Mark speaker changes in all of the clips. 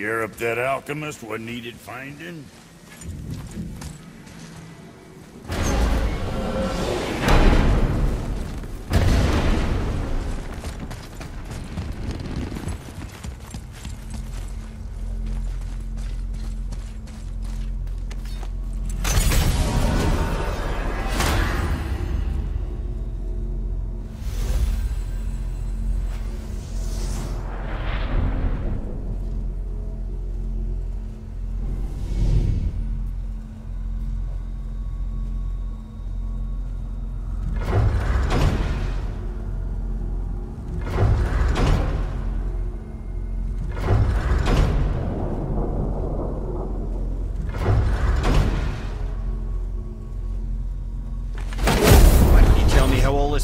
Speaker 1: Scare up that alchemist what needed finding?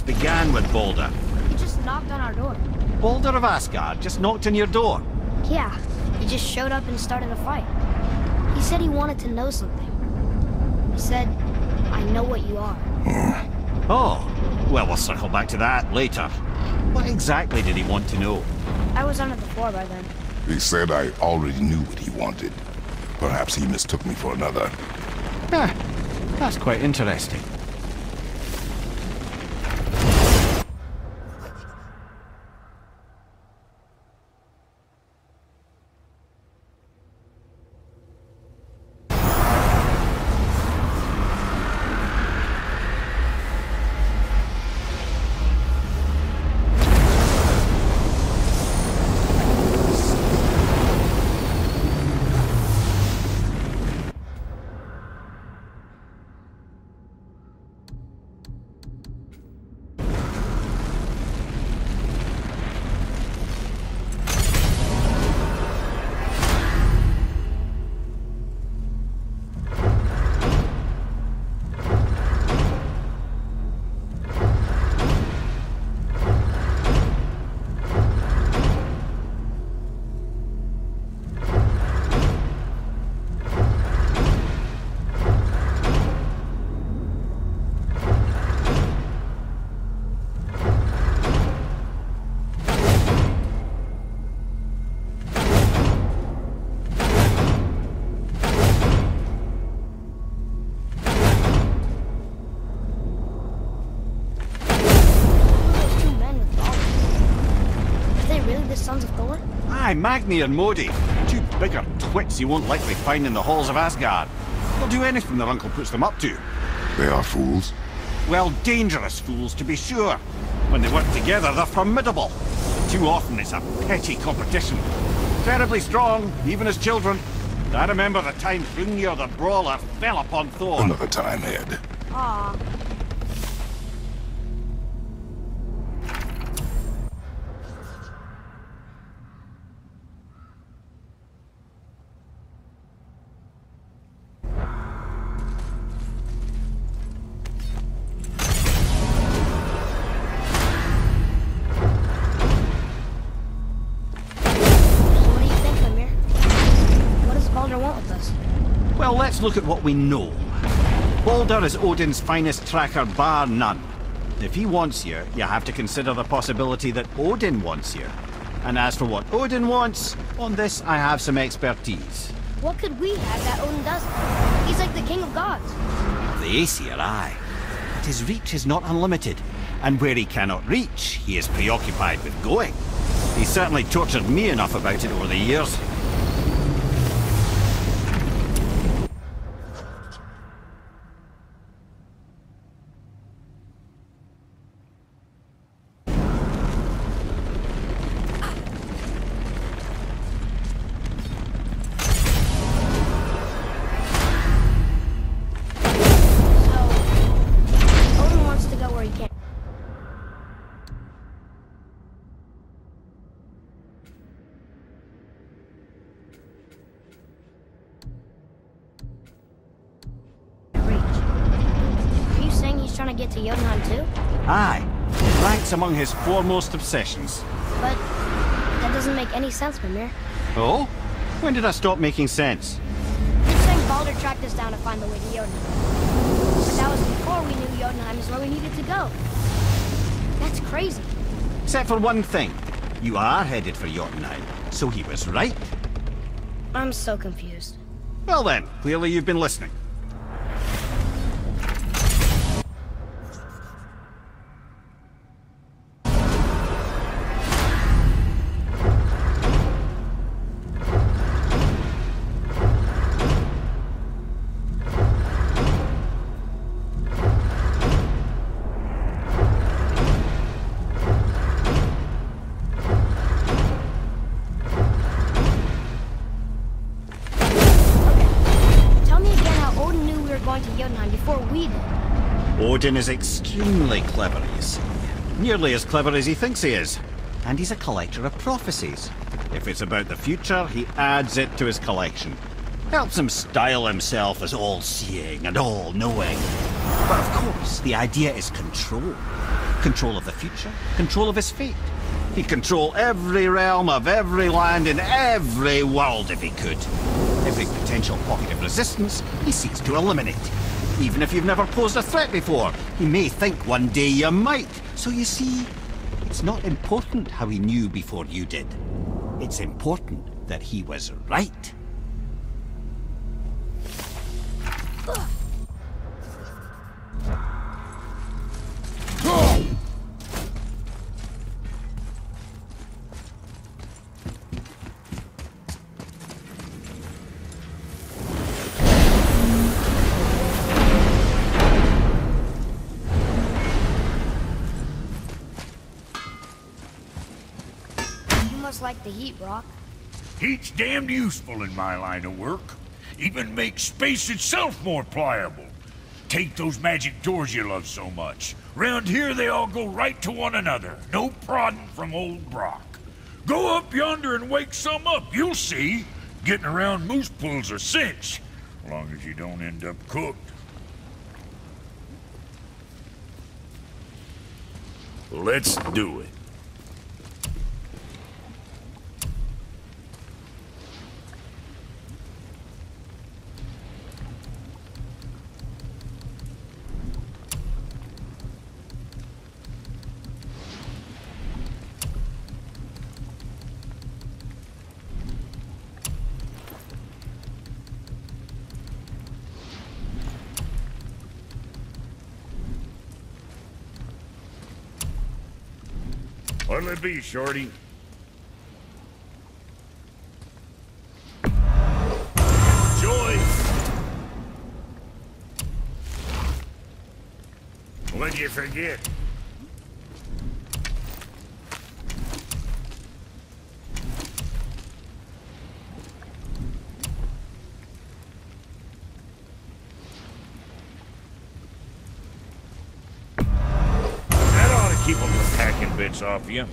Speaker 2: Began with Baldur.
Speaker 3: He just knocked on our door.
Speaker 2: Baldur of Asgard just knocked on your door?
Speaker 3: Yeah, he just showed up and started a fight. He said he wanted to know something. He said, I know what you are.
Speaker 2: Oh, well, we'll circle back to that later. What exactly did he want to know?
Speaker 3: I was under the floor by then.
Speaker 4: He said I already knew what he wanted. Perhaps he mistook me for another.
Speaker 2: That's quite interesting. Aye, Magni and Modi. Two bigger twits you won't likely find in the halls of Asgard. They'll do anything their uncle puts them up to.
Speaker 4: They are fools?
Speaker 2: Well, dangerous fools, to be sure. When they work together, they're formidable. But too often it's a petty competition. Terribly strong, even as children. I remember the time Hrungnir the Brawler fell upon Thor.
Speaker 4: Another time, Ed.
Speaker 3: Aw.
Speaker 2: Well, let's look at what we know. Baldur is Odin's finest tracker, bar none. If he wants you, you have to consider the possibility that Odin wants you. And as for what Odin wants, on this I have some expertise.
Speaker 3: What could we have that Odin doesn't? He's like the king of gods.
Speaker 2: The Aesir, aye. But his reach is not unlimited. And where he cannot reach, he is preoccupied with going. He's certainly tortured me enough about it over the years.
Speaker 3: Trying to get to Jotunheim too?
Speaker 2: Aye. It ranks among his foremost obsessions.
Speaker 3: But that doesn't make any sense, Mimir.
Speaker 2: Oh? When did I stop making sense?
Speaker 3: You're saying Baldur tracked us down to find the way to Jotunheim. But that was before we knew Jotunheim is where we needed to go. That's crazy.
Speaker 2: Except for one thing. You are headed for Jotunheim, so he was right.
Speaker 3: I'm so confused.
Speaker 2: Well then, clearly you've been listening. Odin is extremely clever, you see. Nearly as clever as he thinks he is. And he's a collector of prophecies. If it's about the future, he adds it to his collection. Helps him style himself as all-seeing and all-knowing. But of course, the idea is control. Control of the future, control of his fate. He'd control every realm of every land in every world if he could. Every potential pocket of resistance, he seeks to eliminate. Even if you've never posed a threat before, he may think one day you might. So you see, it's not important how he knew before you did. It's important that he was right.
Speaker 3: Like the heat, Brock.
Speaker 1: Heat's damned useful in my line of work. Even makes space itself more pliable. Take those magic doors you love so much. Round here they all go right to one another. No prodding from old Brock. Go up yonder and wake some up, you'll see. Getting around moose pools a cinch. As long as you don't end up cooked. Let's do it. What'll it be, Shorty? Joy! What'd you forget? Keep them from hacking bits off you.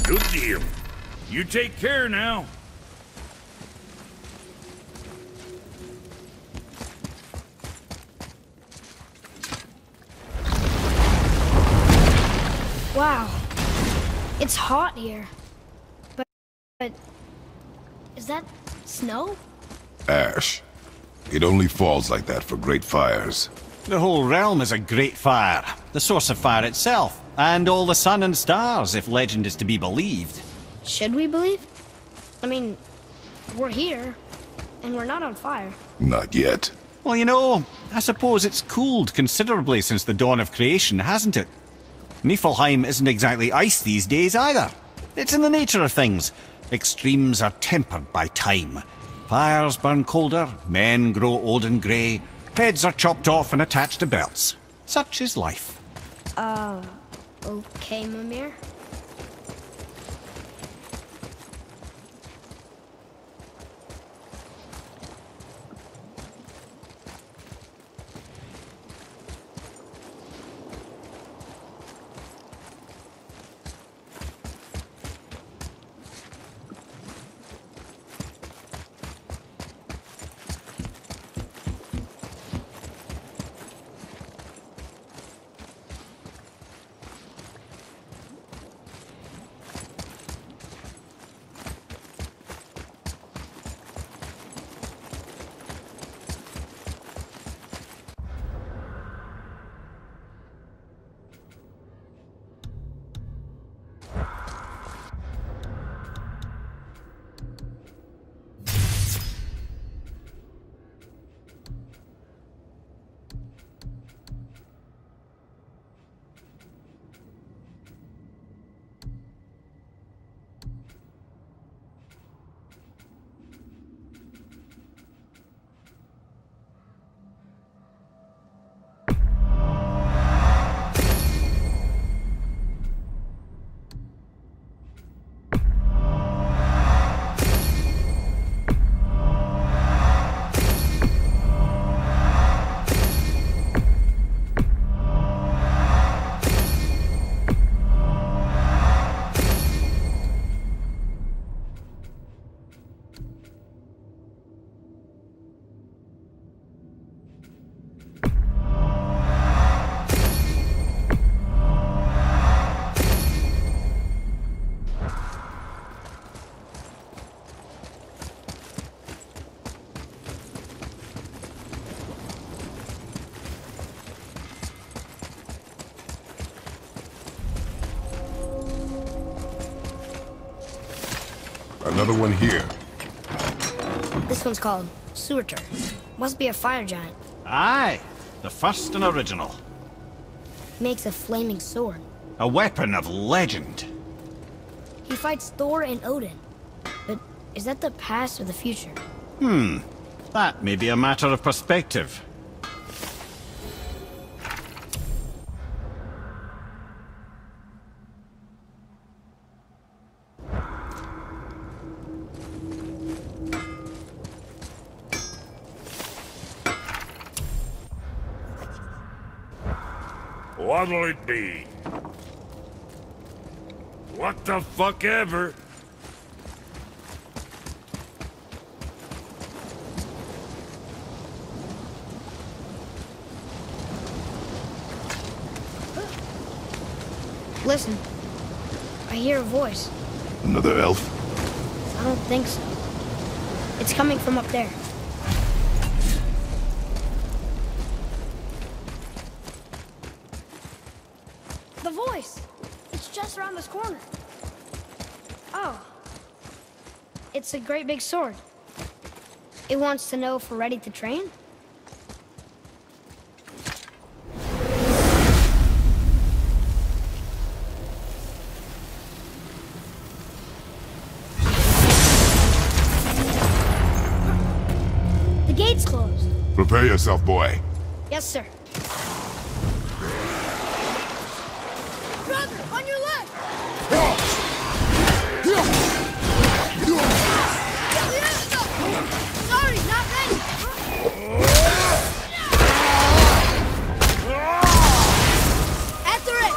Speaker 1: Good deal. You take care now.
Speaker 3: Wow. It's hot here. But is that snow?
Speaker 4: Ash. It only falls like that for great fires.
Speaker 2: The whole realm is a great fire. The source of fire itself. And all the sun and stars, if legend is to be believed.
Speaker 3: Should we believe? I mean, we're here, and we're not on fire.
Speaker 4: Not yet.
Speaker 2: Well, you know, I suppose it's cooled considerably since the dawn of creation, hasn't it? Niflheim isn't exactly ice these days either. It's in the nature of things. Extremes are tempered by time. Fires burn colder, men grow old and grey, heads are chopped off and attached to belts. Such is life.
Speaker 3: Okay, Mimir.
Speaker 4: Another one here.
Speaker 3: This one's called Surtur. Must be a fire giant.
Speaker 2: Aye, the first and original.
Speaker 3: Makes a flaming sword.
Speaker 2: A weapon of legend.
Speaker 3: He fights Thor and Odin. But is that the past or the future?
Speaker 2: That may be a matter of perspective.
Speaker 1: What'll it be? What the fuck ever?
Speaker 3: Listen. I hear a voice.
Speaker 4: Another elf?
Speaker 3: I don't think so. It's coming from up there. The voice! It's just around this corner. Oh. It's a great big sword. It wants to know if we're ready to train? The gate's closed.
Speaker 4: Prepare yourself, boy.
Speaker 3: Yes, sir. Brother, on your left! Sorry, not ready! After it!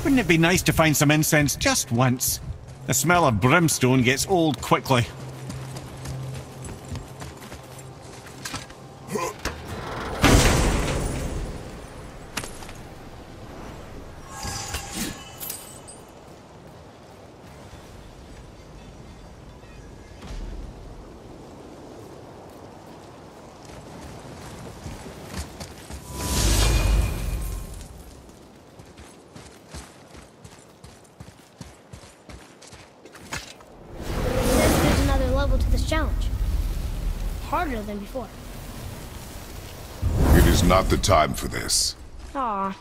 Speaker 2: Wouldn't it be nice to find some incense just once? The smell of brimstone gets old quickly.
Speaker 3: There's another level to this challenge. Harder than before.
Speaker 4: It is not the time for this.
Speaker 3: Aw,